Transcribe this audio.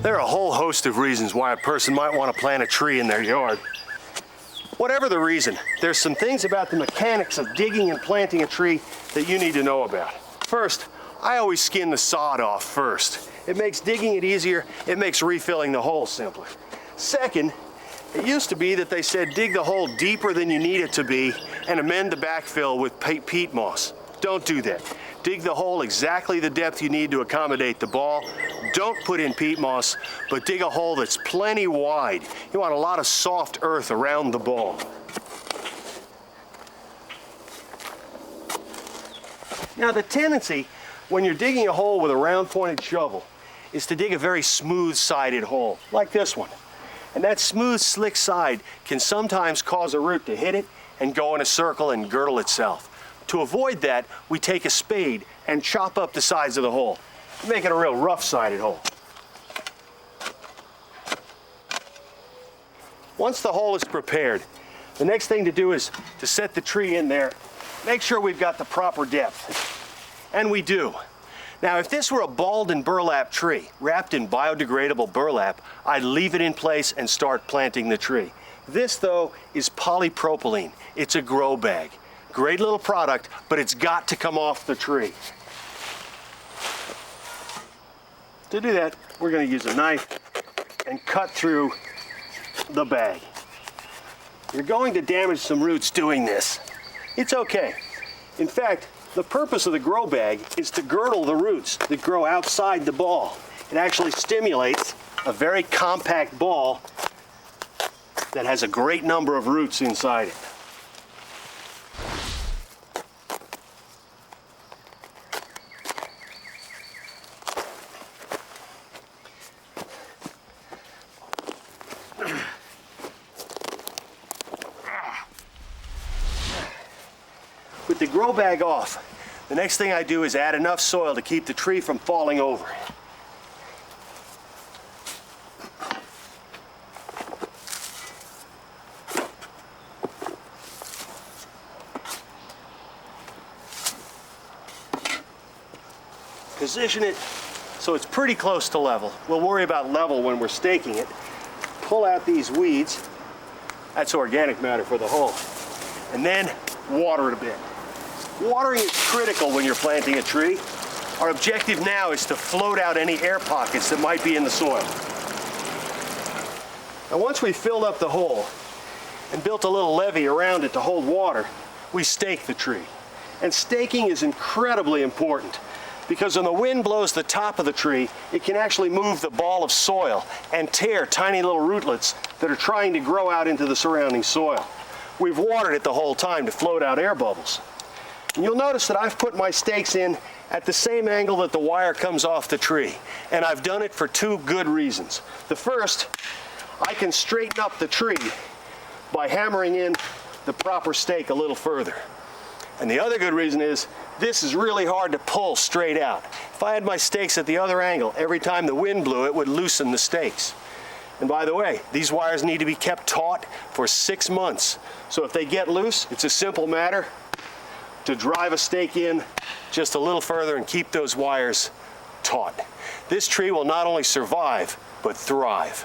There are a whole host of reasons why a person might want to plant a tree in their yard. Whatever the reason, there's some things about the mechanics of digging and planting a tree that you need to know about. First, I always skin the sod off first. It makes digging it easier, it makes refilling the hole simpler. Second, it used to be that they said dig the hole deeper than you need it to be and amend the backfill with peat moss. Don't do that. Dig the hole exactly the depth you need to accommodate the ball. Don't put in peat moss, but dig a hole that's plenty wide. You want a lot of soft earth around the ball. Now the tendency when you're digging a hole with a round pointed shovel is to dig a very smooth sided hole, like this one. And that smooth slick side can sometimes cause a root to hit it and go in a circle and girdle itself. To avoid that, we take a spade and chop up the sides of the hole, make it a real rough-sided hole. Once the hole is prepared, the next thing to do is to set the tree in there. Make sure we've got the proper depth, and we do. Now, if this were a balled and burlapped tree, wrapped in biodegradable burlap, I'd leave it in place and start planting the tree. This, though, is polypropylene. It's a grow bag. Great little product, but it's got to come off the tree. To do that, we're going to use a knife and cut through the bag. You're going to damage some roots doing this. It's okay. In fact, the purpose of the grow bag is to girdle the roots that grow outside the ball. It actually stimulates a very compact ball that has a great number of roots inside it. With the grow bag off, the next thing I do is add enough soil to keep the tree from falling over. Position it so it's pretty close to level. We'll worry about level when we're staking it. Pull out these weeds. That's organic matter for the hole. And then water it a bit. Watering is critical when you're planting a tree. Our objective now is to float out any air pockets that might be in the soil. Now once we've filled up the hole and built a little levee around it to hold water, we stake the tree. And staking is incredibly important because when the wind blows the top of the tree, it can actually move the ball of soil and tear tiny little rootlets that are trying to grow out into the surrounding soil. We've watered it the whole time to float out air bubbles. And you'll notice that I've put my stakes in at the same angle that the wire comes off the tree. And I've done it for two good reasons. The first, I can straighten up the tree by hammering in the proper stake a little further. And the other good reason is this is really hard to pull straight out. If I had my stakes at the other angle, every time the wind blew, it would loosen the stakes. And by the way, these wires need to be kept taut for 6 months. So if they get loose, it's a simple matter to drive a stake in just a little further and keep those wires taut. This tree will not only survive, but thrive.